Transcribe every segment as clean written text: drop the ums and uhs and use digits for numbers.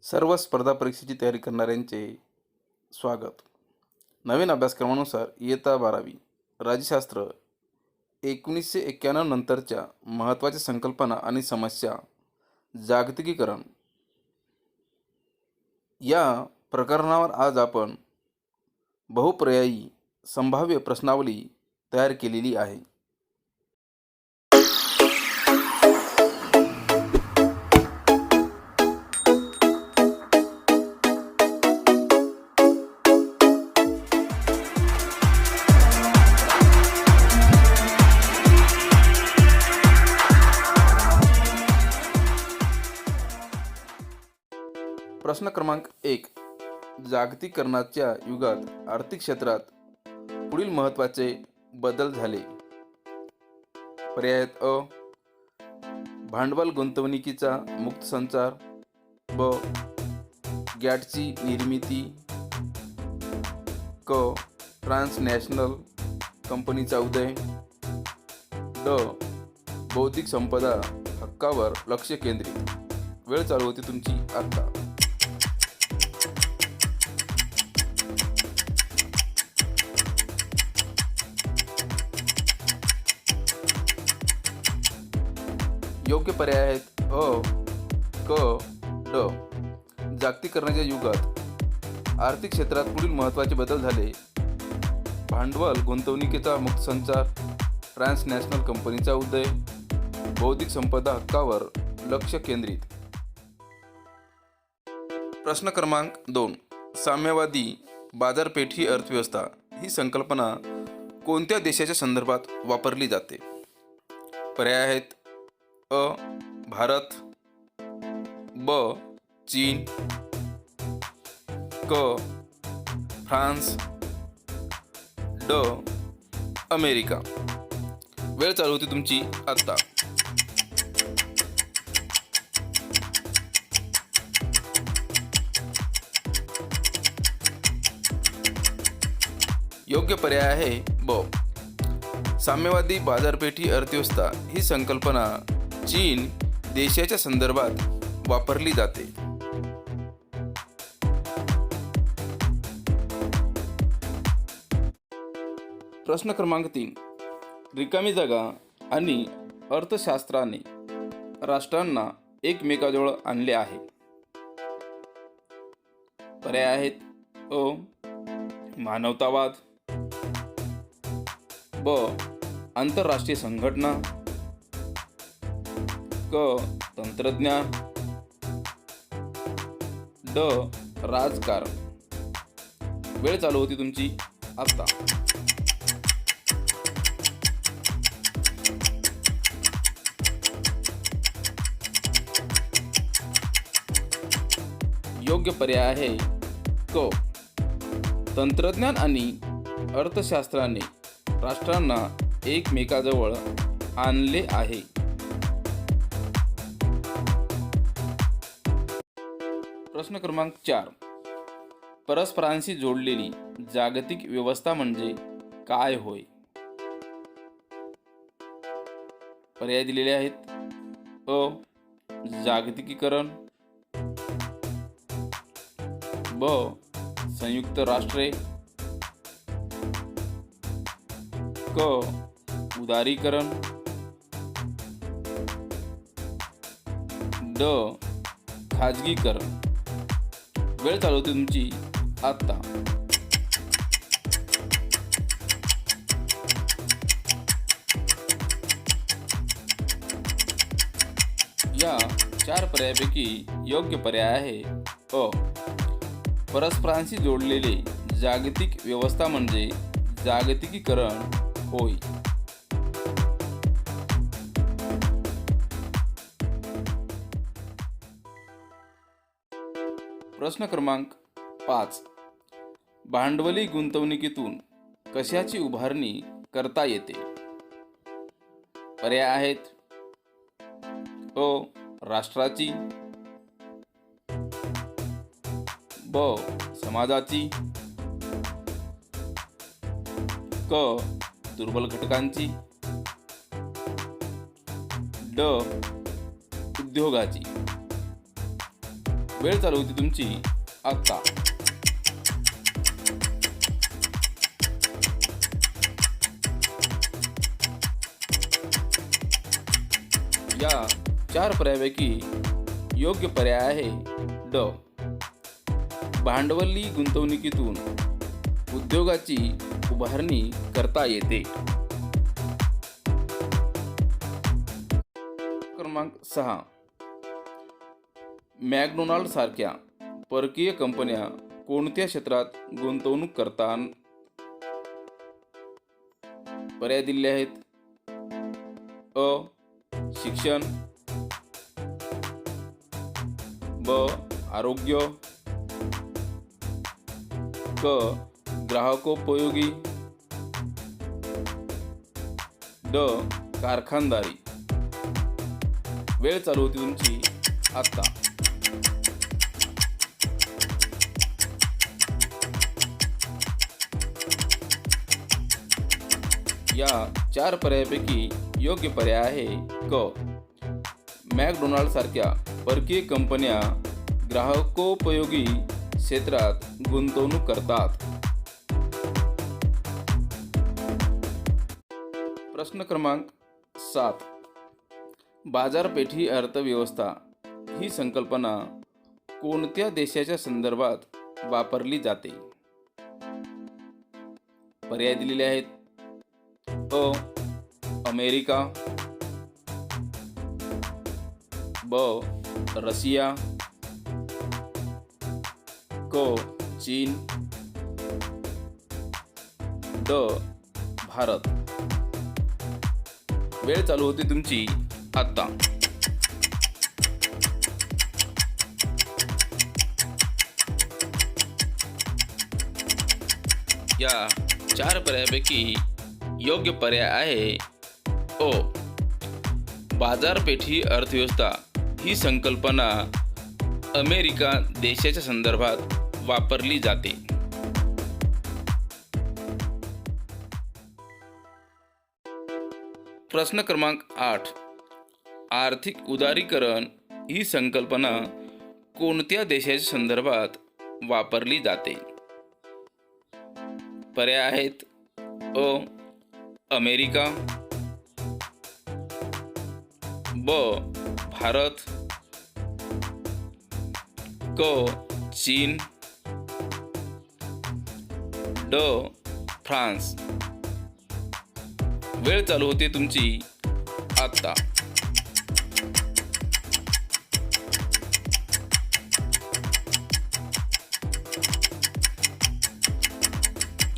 सर्व स्पर्धा परीक्षेची तयारी करणाऱ्यांचे स्वागत. नवीन अभ्यासक्रमानुसार इयत्ता 12वी राज्यशास्त्र 1991 नंतरच्या महत्त्वाच्या संकल्पना आणि समस्या, जागतिकीकरण या प्रकरणावर आज आपण बहुपर्यायी संभाव्य प्रश्नावली तयार केलेली आहे. प्रश्न क्रमांक 1. जागतिकीकरणाच्या युगात आर्थिक क्षेत्रात पुढील महत्त्वाचे बदल झाले. पर्याय आहेत: अ. भांडवल गुंतवणुकीचा मुक्त संचार. ब. गॅटची निर्मिती. क. ट्रान्सनॅशनल कंपनीचा उदय. ड. बौद्धिक संपदा हक्कावर लक्ष केंद्रित. वेळ चालू होती तुमची आता. योग्य पर्याय आहेत अ, क, ड. जागतिकीकरणाच्या युगात आर्थिक क्षेत्रात पुढील महत्त्वाचे बदल झाले. भांडवल गुंतवणुकीचा मुक्त संचार. ट्रान्सनॅशनल कंपनीचा उदय. बौद्धिक संपदा हक्कावर लक्ष केंद्रित. प्रश्न क्रमांक 2. साम्यवादी बाजारपेठी अर्थव्यवस्था ही संकल्पना कोणत्या देशाच्या संदर्भात वापरली जाते? पर्याय आहेत अ. भारत. ब. चीन. क. फ्रान्स. ड. अमेरिका. वेळ चालू होती तुमची आत्ता. योग्य पर्याय आहे ब. साम्यवादी बाजारपेठी अर्थव्यवस्था ही संकल्पना चीन देशाच्या संदर्भात वापरली जाते. प्रश्न क्रमांक 3. रिकामी जागा आणि अर्थशास्त्राने राष्ट्रांना एकमेकाजवळ आणले आहे. पर्याय आहेत अ. मानवतावाद. ब. आंतरराष्ट्रीय संघटना. क. तंत्रज्ञान. ड. राजकारण. वेळ चालू होती तुमची आता. योग्य पर्याय आहे क. तंत्रज्ञान आणि अर्थशास्त्राने राष्ट्रांना एकमेकाजवळ आणले आहे. प्रश्न क्रमांक 4. परस्परांशी जोडलेली जागतिक व्यवस्था म्हणजे काय होय? पर्याय दिलेले आहेत अ. जागतिकीकरण. ब. संयुक्त राष्ट्रे. क. उदारीकरण. ड. खाजगीकरण. वेळ चालू होती तुमची आत्ता. या 4 पर्यायापैकी योग्य पर्याय आहे अ. परस्परांशी जोडलेले जागतिक व्यवस्था म्हणजे जागतिकीकरण होय. प्रश्न क्रमांक 5. भांडवली गुंतवणुकीतून कशाची उभारणी करता येते? पर्याय आहेत अ. राष्ट्राची. ब. समाजाची. क. दुर्बल घटकांची. ड. उद्योगाची. वेळ चालू होती तुमची आता. या 4 पर्यायापैकी योग्य पर्याय आहे ड. भांडवली गुंतवणुकीतून उद्योगाची उभारणी करता येते. क्रमांक 6. मॅकडोनाल्ड सारख्या परकीय कंपन्या कोणत्या क्षेत्रात गुंतवणूक करतात? पर्याय दिलेले आहेत. अ. शिक्षण, ब. आरोग्य, क. ग्राहकोपयोगी, ड. कारखानदारी. वेळ चालू होती तुमची आता. या 4 पर्यायापैकी योग्य पर्याय आहे क. मॅकडोनाल्ड सारख्या परकीय कंपन्या ग्राहकोपयोगी क्षेत्रात गुंतवणूक करतात. प्रश्न क्रमांक 7. बाजारपेठी अर्थव्यवस्था ही संकल्पना कोणत्या देशाच्या संदर्भात वापरली जाते? पर्याय दिलेले आहेत. अ. अमेरिका, ब. रशिया, क. चीन, ड. भारत. वेळ चालू होती तुमची आता. या 4 पर्यायापैकी योग्य पर्याय आहे ओ. बाजारपेठी अर्थव्यवस्था ही संकल्पना अमेरिका देशाच्या संदर्भात वापरली जाते. प्रश्न क्रमांक 8. आर्थिक उदारीकरण ही संकल्पना कोणत्या देशाच्या संदर्भात वापरली जाते? पर्याय आहेत. अ. अमेरिका, ब. भारत, क. चीन, ड. फ्रान्स. वेळ चालू होते तुमची आता.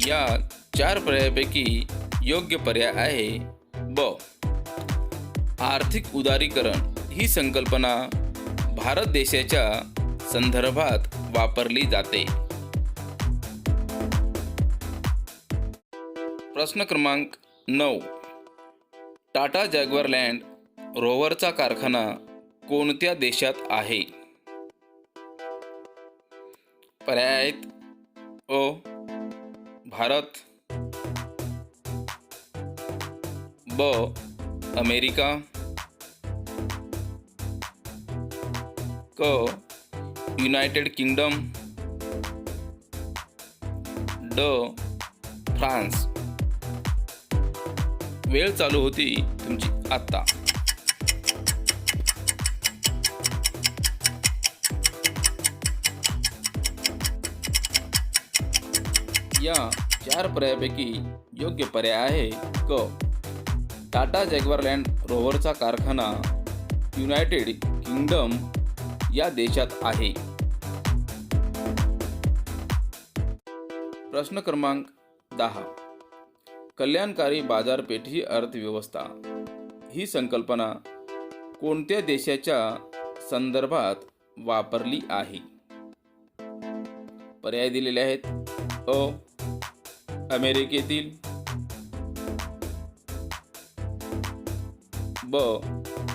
या 4 पर्यायापैकी योग्य पर्याय आहे ब. आर्थिक उदारीकरण ही संकल्पना भारत देशाच्या संदर्भात वापरली जाते. प्रश्न क्रमांक 9. टाटा जॅग्वार लँड रोव्हरचा कारखाना कोणत्या देशात आहे? पर्याय आहेत. अ. भारत, ब. अमेरिका, क. युनायटेड किंगडम, ड. फ्रान्स. वेळ चालू होती तुमची आता. या 4 पर्यायापैकी योग्य पर्याय आहे क. टाटा जॅग्वार लँड रोव्हरचा कारखाना युनायटेड किंगडम या देशात आहे. प्रश्न क्रमांक 10. कल्याणकारी बाजारपेठी अर्थव्यवस्था ही संकल्पना कोणत्या देशाच्या संदर्भात वापरली आहे? पर्याय दिलेले आहेत. अ. अमेरिकेतील, ब.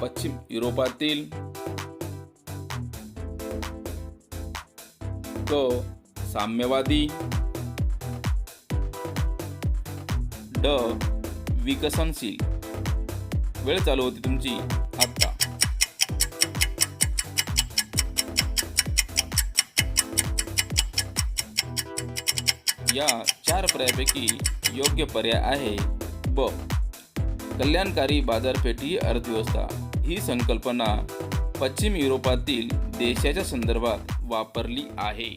पश्चिम युरोपातील, क. साम्यवादी, ड. विकसनशील. वेळ चालू होती तुमची आता. या 4 पर्यायापैकी योग्य पर्याय आहे ब. कल्याणकारी बाजारपेठी अर्थव्यवस्था ही संकल्पना पश्चिम युरोपातील देशाच्या संदर्भात वापरली आहे.